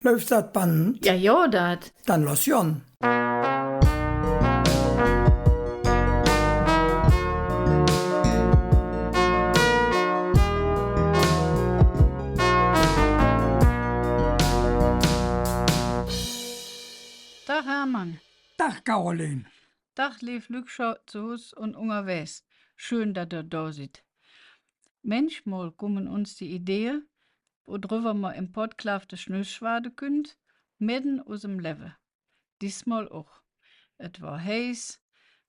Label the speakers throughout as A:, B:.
A: Läuft das Band?
B: Ja, ja, dat.
A: Dann los Jon.
B: Dag Hermann.
A: Dag Caroline.
B: Dag lief Lükscher zu Hus und unterwegs. Schön, dass ihr da seid. Manchmal kommen uns die Idee, worüber wir im Podcast Schnüssschwade könnt, mitten aus dem Leben. Diesmal auch. Es war heiß.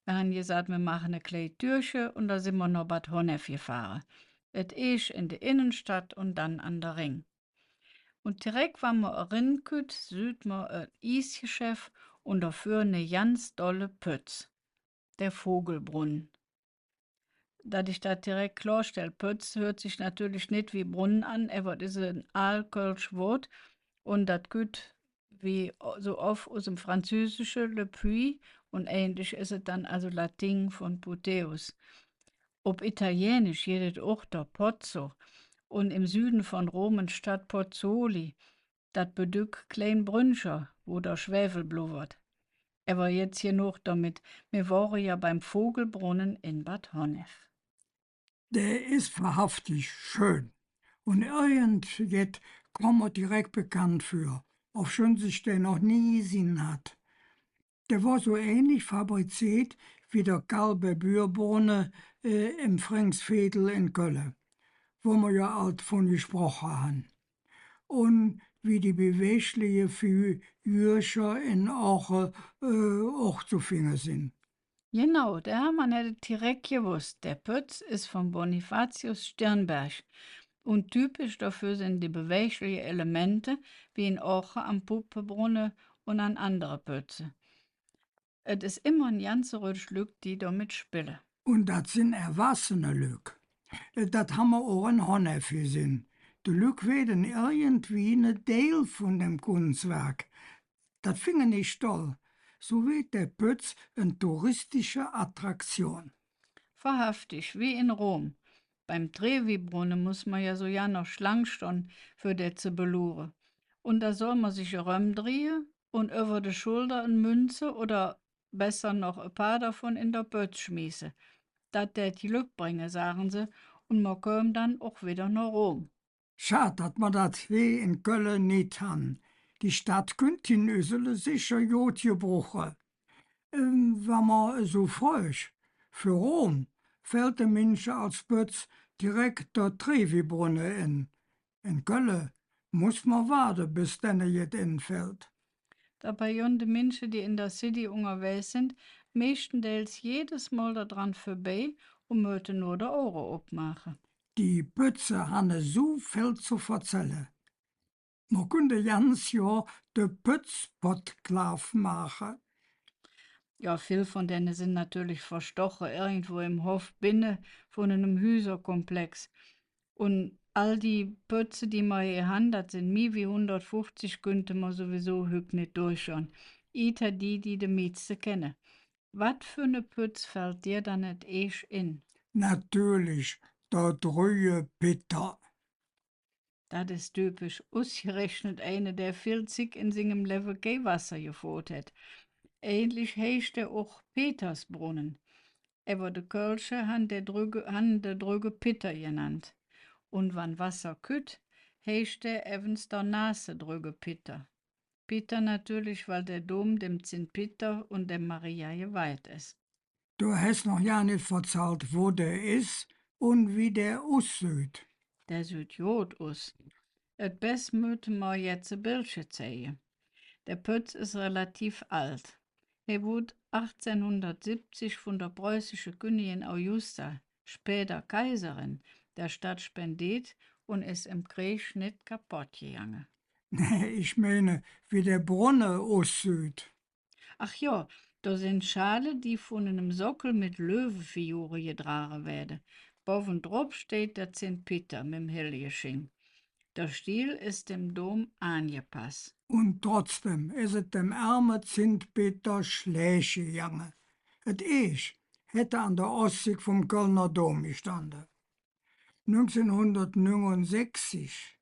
B: Wir haben gesagt, wir machen eine kleine Türche und da sind wir nach Bad Honnef gefahren. Et ist in der Innenstadt und dann an der Ring. Und direkt, wenn wir erinnern, sieht man ein Eisgeschäft und dafür eine ganz dolle Pütz. Der Vogelbrunnen. Da ich das direkt klarstelle, Pütz hört sich natürlich nicht wie Brunnen an, aber das ist ein altkölsch Wort und das geht wie so oft aus dem Französischen Le Puits und ähnlich ist es dann also Latin von Puteus. Ob Italienisch jedes auch der Pozzo und im Süden von Rom in Stadt Pozzoli, das bedück klein Brünnscher, wo der Schwefel blubbert. Aber jetzt hier noch damit, wir waren ja beim Vogelbrunnen in Bad Honnef.
A: Der ist wahrhaftig schön. Und irgend kommt er direkt bekannt für, obschon sich der noch nie gesehen hat. Der war so ähnlich fabriziert wie der Galbe Bürbrunnen im Franksvedel in Köln, wo wir ja alt von gesprochen haben. Und wie die bewegliche Figuren in Ache auch zu finden sind.
B: Genau, der Hermann hätte direkt gewusst, der Pütz ist von Bonifatius Stirnberg. Und typisch dafür sind die beweglichen Elemente, wie in Orche am Puppebrunnen und an andere Pütze. Es ist immer ein ganzes Rütschlück, die damit spielen.
A: Und das sind erwachsene Lück. Das haben wir auch in Honnef gesehen. Die Lück werden irgendwie eine Teil von dem Kunstwerk. Das finde ich toll. So wird der Pütz eine touristische Attraktion.
B: Wahrhaftig, wie in Rom. Beim Trevi-Brunnen muss man ja so ja noch Schlang stehen, für das zu beluren. Und da soll man sich drehen und über die Schulter eine Münze oder besser noch ein paar davon in der Pötz schmießen. Das tät Glück bringen, sagen sie, und man kommt dann auch wieder nach Rom.
A: Schade, dass wir das hier in Köln nicht haben. Die Stadt könnte in Ösele sicher gut gebrochen. Wenn man so frisch. Für Rom fällt der Mensch als Pütz direkt der Trevi-Brunnen in. In Köln muss man warten, bis dann jetzt infällt.
B: Dabei sind die Menschen, die in der City unterwegs sind, mestenteils jedes Mal daran vorbei und möchten nur die Ohren abmachen.
A: Die Pütze haben so viel zu erzählen. Man könnte ganz Jahr den Pützpotklav machen.
B: Ja, viel von denen sind natürlich verstochen, irgendwo im Hof binnen von einem Häuserkomplex. Und all die Pötze, die wir hier haben, das sind mehr wie 150, könnte man sowieso hüg nicht durchschauen. Ita die meiste kennen. Was für eine Pütz fällt dir dann nicht erst in?
A: Natürlich, der Drühe Peter.
B: Das ist typisch, ausgerechnet eine, der 40 in seinem Leben kein Wasser gefot hat. Ähnlich heißt er auch Petersbrunnen. Aber die Kölsche han der drüge Pitter genannt. Und wann Wasser kütt, heißt der evens der Nase drüge Pitter. Peter natürlich, weil der Dom dem Zint Peter und der Maria geweiht ist.
A: Du hast noch ja nicht verzahlt, wo der ist und wie der aussieht.
B: Der sieht gut aus. Et best müssen wir jetzt ein Bildchen zeigen. Der Pütz ist relativ alt. Er wurde 1870 von der preußischen Königin Augusta, später Kaiserin, der Stadt spendiert und ist im Krieg nicht kaputt gegangen.
A: Nee, ich meine, wie der Brunnen aussieht.
B: Ach ja, da sind Schale, die von einem Sockel mit Löwenfiguren getragen werden. Boven drauf steht der St. Peter mit dem Hellgeschenk. Der Stil ist dem Dom angepasst.
A: Und trotzdem ist es dem armen Zintpeter schlecht gegangen. Et ich hätte an der Ostsee vom Kölner Dom gestanden. 1969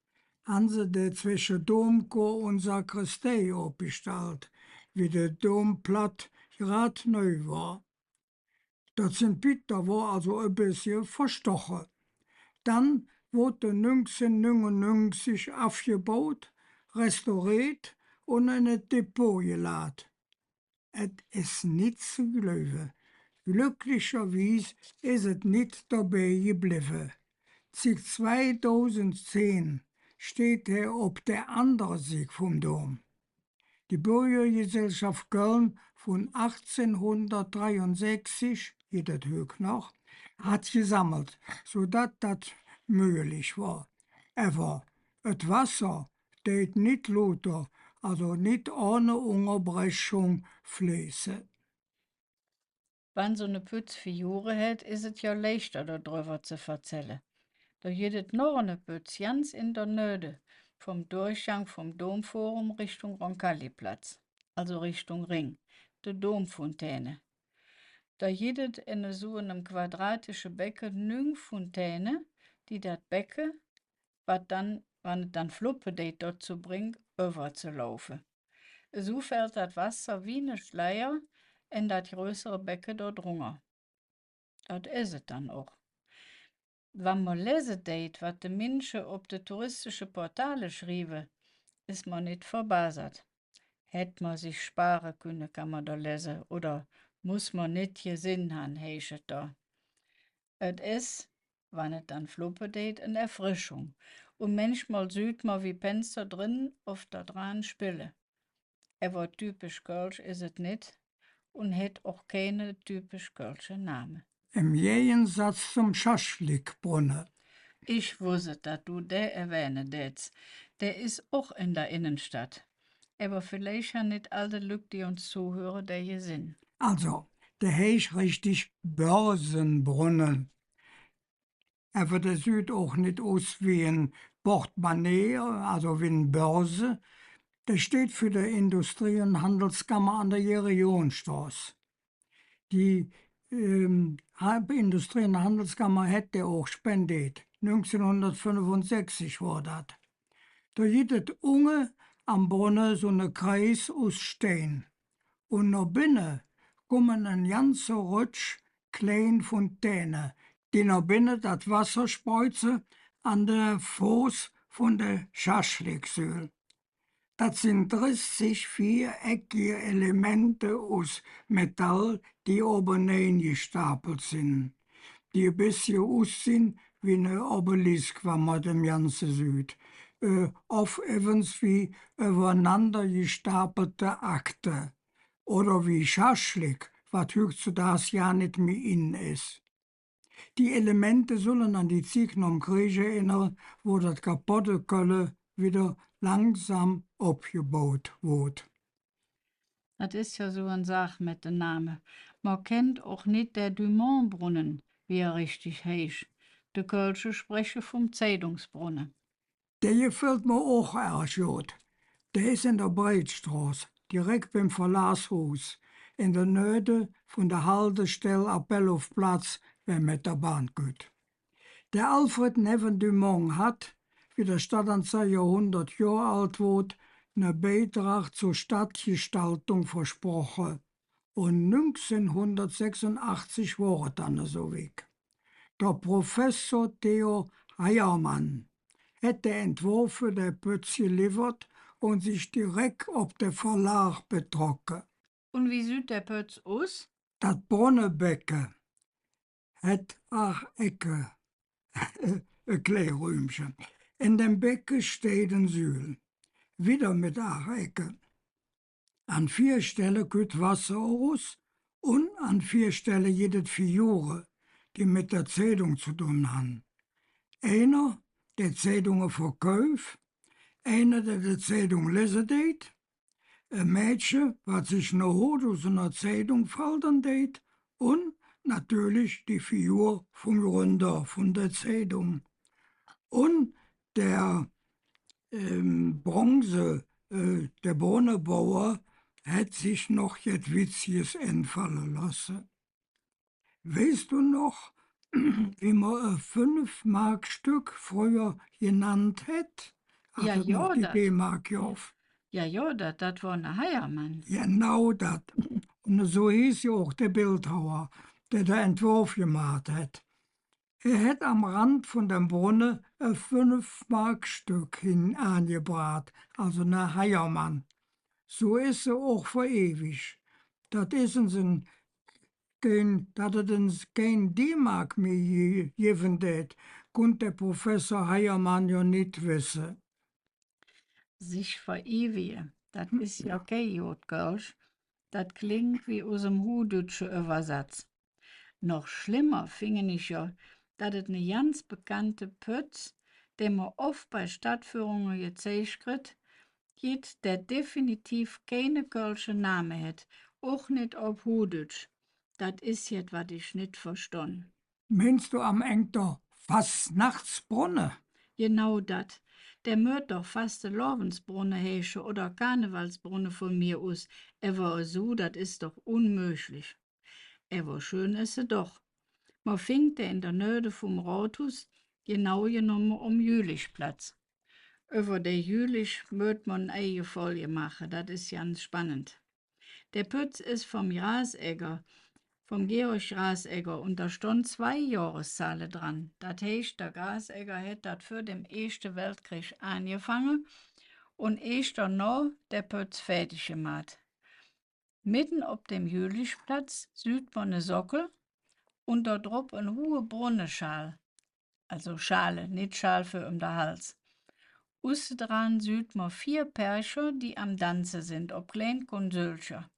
A: haben sie de zwischen Domchor und Sakristei abgestellt, wie der Domplatt grad neu war. Das St. Peter war also ein bisschen verstochen. Dann wurde 1999 aufgebaut, restauriert und in ein Depot geladen. Es ist nicht zu glauben. Glücklicherweise ist es nicht dabei geblieben. Seit 2010 steht er auf der anderen Seite vom Dom. Die Bürgergesellschaft Köln von 1863, geht das hoch noch, hat gesammelt, sodass das möglich war. Aber das Wasser tät nicht lauter, also nicht ohne Unterbrechung fließen.
B: Wenn so eine Pütz für Jure hat, ist es ja leichter, darüber zu erzählen. Da geht noch eine Pütz ganz in der Nöde, vom Durchgang vom Domforum Richtung Roncalli-Platz, also Richtung Ring, der Domfontäne. Da geht in so einem quadratischen Becken 9 Fontäne, die das Becken, was dann, wenn es dann Fluppe dort dazu bringt, über zu laufen. So fällt das Wasser wie eine Schleier in das größere Becken dort drunter. Das ist es dann auch. Wenn man lesen deit, was die Menschen auf de touristische Portale schrieben, ist man nicht verbasert. Hätt man sich sparen können, kann man da lesen, oder muss man nicht gesehen haben, heisst es da. Es ist, wenn es dann fluppe deit, eine Erfrischung. Und manchmal sieht man, wie Fenster drin auf der dran spille. Aber typisch Kölsch ist es nicht und hat auch keine typisch Kölsche Name.
A: Im Gegensatz zum Schaschlikbrunnen.
B: Ich wusste, dass du der erwähnen würdest. Der ist auch in der Innenstadt. Aber vielleicht haben nicht alle Leute, die uns zuhören, der hier sind.
A: Also, der heißt richtig Börsenbrunnen. Aber der sieht auch nicht aus wie ein Portemonnaie, also wie eine Börse. Der steht für die Industrie- und Handelskammer an der Gerionstraße. Die Industrie- und Handelskammer hätte auch spendiert. 1965 war das. Da gibt es unge am Brunnen so eine Kreis aus Stein. Und nach binnen kommen ein ganzer Rutsch kleine Fontäne, die nach binnen das Wasser speuzen an der Fuß von der Schaschliksöl. Das sind 30 viereckige Elemente aus Metall, die oben gestapelt sind, die ein bisschen aussehen wie eine Obelisk, wenn man dem Ganzen sieht. Oft evens wie übereinander gestapelte Akte. Oder wie Schaschlik, was heutzutage ja nicht mehr in ist. Die Elemente sollen an die Zeit am Krieg erinnern, wo das kaputte Kölle wieder langsam abgebaut wurde.
B: Das ist ja so eine Sache mit dem Namen. Man kennt auch nicht der Dumont-Brunnen, wie er richtig heißt. Die Kölsche sprechen vom Zeitungsbrunnen.
A: Der gefällt mir auch erst gut. Der ist in der Breitstraße, direkt beim Verlasshaus, in der Nähe von der Haltestelle Appellhofplatz, wenn mit der Bahn geht. Der Alfred Neven Dumont hat, wie der Stadtanzeiger 100 Jahre alt wird, einen Beitrag zur Stadtgestaltung versprochen. Und 1986 war es dann so weg. Der Professor Theo Heiermann hat den Entwurf für den Pütz geliefert und sich direkt auf den Verlag betroffen.
B: Und wie sieht der Pötz aus?
A: Das Brunnenbecken hat 8 Ecken, ein Klärrühmchen. In dem Becken steht ein Sühl, wieder mit 8 Ecken. An 4 Stellen geht Wasser aus und an 4 Stellen jedes Figuren, die mit der Zeitung zu tun haben. Einer, der Zeitungen verkauft, einer, der die Zeitung lesen deed, ein Mädchen, was sich noch Hut aus einer Zeitung falten deed und natürlich die Figur vom Gründer von der Zeitung. Und der der Brunnenbauer hat sich noch jetzt Witziges entfallen lassen. Weißt du noch, wie man ein 5-Mark-Stück früher genannt hat? hat er noch die D-Mark gekauft.
B: ja, dat war ein Heiermann.
A: Genau das. Und so hieß ja auch der Bildhauer, der den Entwurf gemacht hat. Er hat am Rand von dem Brunnen ein 5-Mark-Stück hin angebracht, also ein Heiermann. So ist er auch verewigt. Das ist uns dat het uns kein D-Mark mehr geben det, konnte der Professor Heiermann ja nicht wissen.
B: Sich verewigen, das ist ja kein Jodkölsch. Das klingt wie aus dem Hudütsche Übersatz. Noch schlimmer fingen ich ja, dass es eine ganz bekannte Pütz, den man oft bei Stadtführungen gezeigt kriegt, gibt, der definitiv keine kölsche Name hat, auch nicht auf Hudütsch. Das ist jetzt, was ich nicht verstanden.
A: Meinst du am Engter Fastnachtsbrunne?
B: Genau dat. Der möt doch fast de Lovensbrunne heesche oder Karnevalsbrunne von mir aus. Er war so, dat ist doch unmöglich. Er war schön ist er doch. Man fingt er in der Nähe vom Rathaus, genau genommen Jülichplatz. Über der Jülich möt man eine Folie machen, das ist ganz spannend. Der Pütz ist vom Rasegger, vom Georg Rasegger, und da stond 2 Jahreszahlen dran. Das heißt, der Rasegger hätt dat für den Ersten Weltkrieg angefangen und erst danach der Pütz fertig gemacht. Mitten auf dem Jülichplatz sieht man ne Sockel und da drauf ein hohe Brunnenschal. Also Schale, nicht Schal für um den Hals. Aussen dran sieht man 4 Pärcher, die am Tanzen sind, ob klein Konsölcher.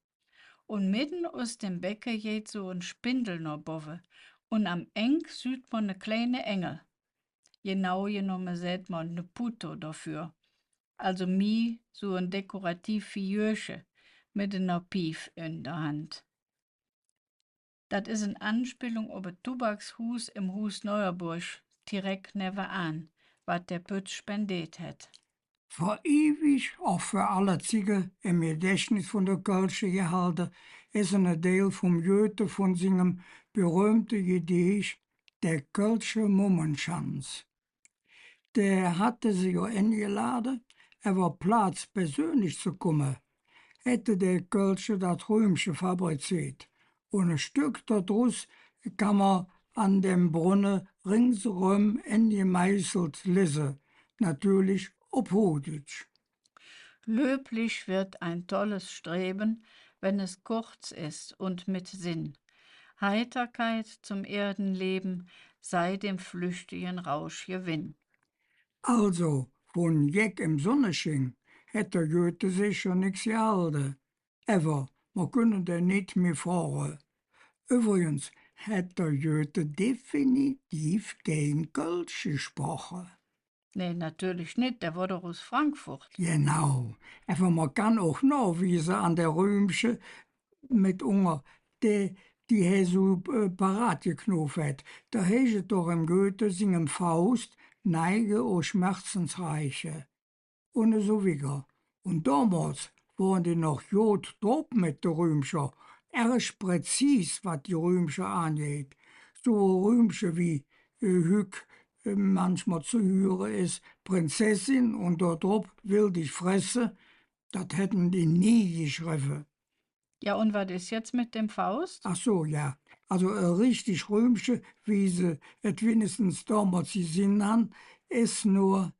B: Und mitten aus dem Becken geht so ein Spindel nach boven. Und am Eng sieht man ne kleine Engel. Genau genommen sieht man ne Puto dafür. Also so ein dekorativ Figürchen mit einer Pief in der Hand. Das ist eine Anspielung auf ein Tobakshus im Hus Neuerburg, direkt nebenan, was der Pütz spendiert hat.
A: Für ewig, auch für alle Ziege im Gedächtnis von der Kölsche gehalten, ist ein Teil vom Goethe von seinem berühmten Gedicht Der Kölsche Mummenschanz. Der hatte sie ja eingeladen, er war Platz persönlich zu kommen, hätte der Kölsche das Römsche fabriziert. Und ein Stück daraus kann man an dem Brunnen ringsherum eingemeißelt lesen, natürlich auf Hodisch.
B: Löblich wird ein tolles Streben, wenn es kurz ist und mit Sinn. Heiterkeit zum Erdenleben sei dem flüchtigen Rausch Gewinn.
A: Also, von Jeck im Sonnenschein hätte Goethe sicher nichts gehalten. Aber wir können da nicht mehr fahren. Übrigens hat der Goethe definitiv kein Kölsch gesprochen.
B: Nee, natürlich nicht, der war doch aus Frankfurt.
A: Genau, aber man kann auch nachweisen an der Römsche mit Unger, die so parat geknüpft hat. Da heißt doch im Goethe singen Faust, Neige o Schmerzensreiche. Und so wieder. Und damals waren die noch jod drauf mit der Römsche. Erst präzis, was die Römsche angeht. So Römsche wie Hück manchmal zu hören ist, Prinzessin und dort drauf will dich fressen, das hätten die nie geschrieben.
B: Ja, und was ist jetzt mit dem Faust?
A: Ach so, ja. Also richtig Römsche, wie sie es wenigstens damals gesehen haben, ist nur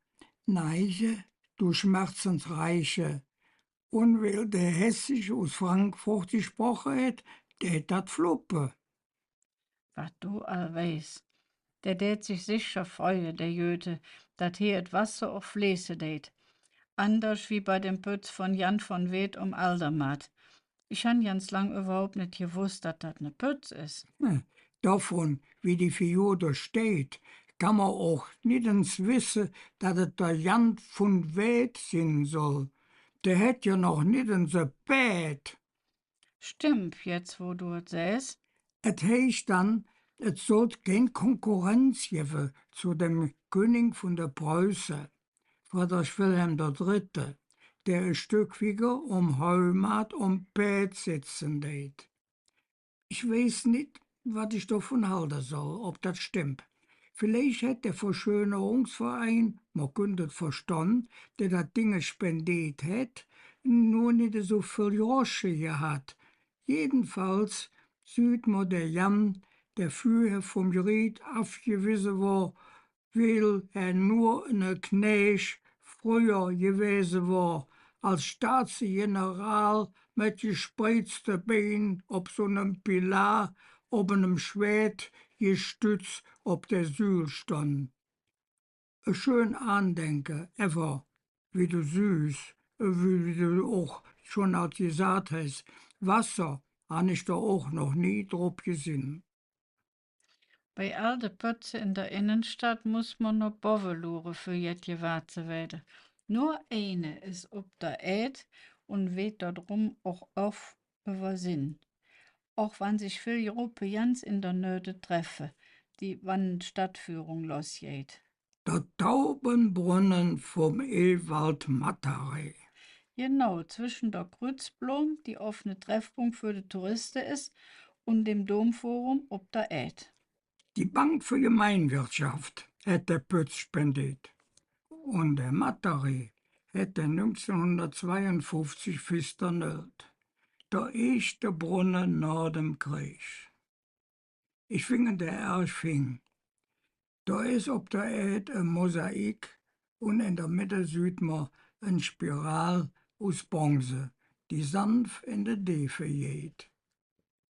A: Neige, du Schmerzensreiche. Und weil der Hessisch aus Frankfurt gesprochen hat, der hat das fluppe.
B: Was du all weißt. Der tät sich sicher freuen, der Goethe, dat hier et Wasser auf Fließe tät. Anders wie bei dem Pütz von Jan von Weeth Aldermatt. Ich han ganz lang überhaupt nicht gewusst, dass das ne Pütz ist.
A: Davon, wie die Figur da steht, kann man auch nirgends wissen, dass es der Jan von Weeth sein soll. Der hat ja noch nirgends so Bett.
B: Stimmt, jetzt wo du es säst.
A: Es heißt dann, es soll kein Konkurrenz geben zu dem König von der Preußen, Friedrich Wilhelm III., der ein Stück wieder Heimat Bett sitzen tät. Ich weiß nicht, was ich davon halten soll, ob das stimmt. Vielleicht hätte der Verschönerungsverein, man könnte es verstanden, der das Ding spendiert hat, nur nicht so viel Grosche gehabt. Jedenfalls sieht man der Jan, der früher vom Gericht abgewiesen war, weil er nur ein Knecht früher gewesen war, als Staatsgeneral mit gespreizten Beinen auf so einem Pilar, ob einem Schwert gestützt ob der Sühl stand. Ein schön Andenken, ever, wie du süß, wie du auch schon als gesagt hast, Wasser, han ich da auch noch nie drauf gesehen.
B: Bei all de Pötze in der Innenstadt muss man noch bovenloeren für jet gewahr zu werden. Nur eine ist ob der Äd und weht darum auch auf über Sinn. Auch wann sich viel Europäers in der Nöte treffen, die wann Stadtführung losgeht.
A: Der Taubenbrunnen vom Ewald Matterei.
B: Genau, zwischen der Kreutzblom, die offene Treffpunkt für die Touristen ist, und dem Domforum ob der Äd.
A: Die Bank für Gemeinwirtschaft hätte Pütz spendiert. Und der Matterei hätte 1952 festernäht. Der erste Brunnen nach dem Krieg. Ich finde der Erfing. Da ist ob der Erd ein Mosaik und in der Mitte sieht man ein Spiral aus Bronze, die sanft in die Tiefe geht.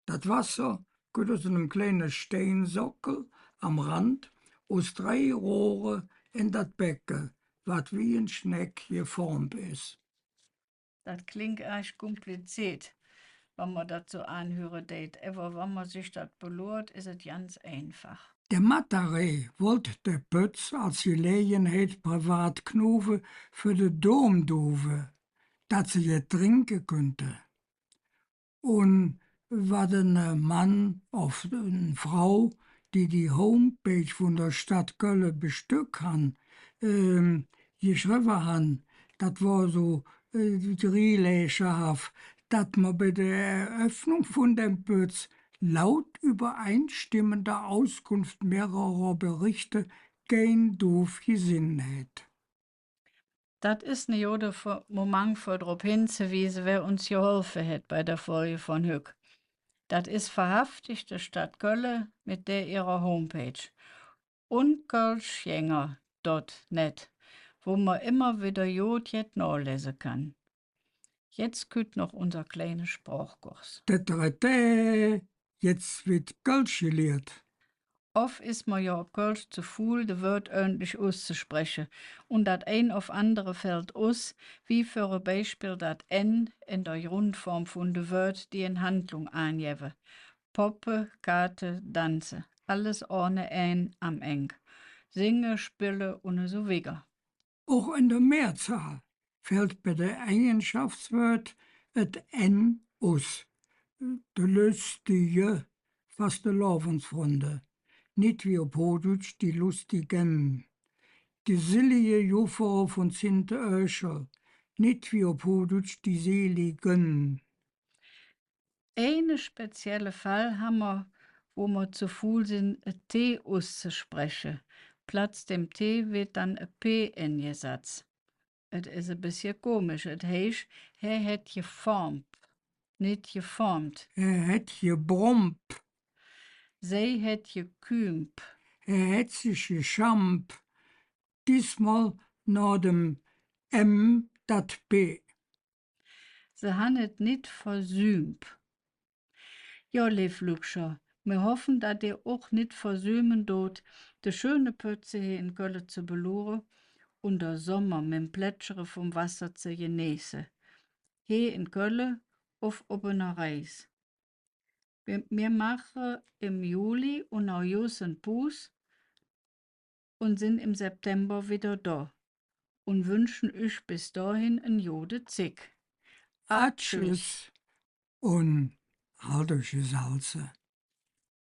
A: Das Wasser geht aus einem kleinen Steinsockel am Rand aus 3 Rohre in das Becken, was wie ein Schneck geformt ist.
B: Das klingt echt kompliziert, wenn man das so anhören date. Aber wenn man sich das belurt, ist es ganz einfach.
A: Der Matterei wollte der Pütz als Gelegenheit privat knuven für de Domdove, dat sie je trinken könnte. Und war ein Mann of eine Frau, die die Homepage von der Stadt Köln bestückt han, geschrieben han, das war so dreilächerhaft, dass man bei der Eröffnung von dem Pütz laut übereinstimmender Auskunft mehrerer Berichte kein doof gesinn hat.
B: Das ist ne Jode Moment für darauf hinzuweisen, wer uns geholfen hat bei der Folge von Hück. Das ist wahrhaftig die Stadt Köln mit der ihrer Homepage. Und kölschgänger.net, wo man immer wieder Jod jet nachlesen kann. Jetzt küt noch unser kleiner Sprachkurs.
A: Jetzt wird Kölsch gelehrt.
B: Oft ist man ja auf Kölsch zu faul, de Wort ordentlich auszusprechen. Und dat ein auf andere fällt aus, wie für ein Beispiel dat N in der Grundform von de Wort, die in Handlung angeben. Poppe, Karte, Danze. Alles ohne N am Eng. Singen, spielen und so weiter.
A: Auch in der Mehrzahl fällt bei der Eigenschaftswort et N aus. De lustige, fast de Laufensfrunde. Nicht wie auf Hodutsch die lustigen. Die sillige Juffer von Sinte Öscher. Nicht wie auf Hodutsch die seligen.
B: Einen speziellen Fall haben wir, wo wir zu faul sind, ein T auszusprechen. Platz dem T wird dann ein P eingesetzt. Es ist ein bisschen komisch. Es heißt, er hat geformt, nicht geformt.
A: Hat gebrummt,
B: Sie hat gekühmt.
A: hat sich geschampt. Diesmal nach dem M dat P.
B: Sie haben es nicht versümt. Ja, lief Luxer, wir hoffen, dass ihr auch nicht versümen dort, de schöne Pötze hier in Köln zu beluren und der Sommer mit dem Plätschere vom Wasser zu genießen. Hier in Köln auf einer Reise. Wir machen im Juli und August einen Pause und sind im September wieder da und wünschen euch bis dahin ein Jode Zick.
A: Tschüss und halt euch Salze.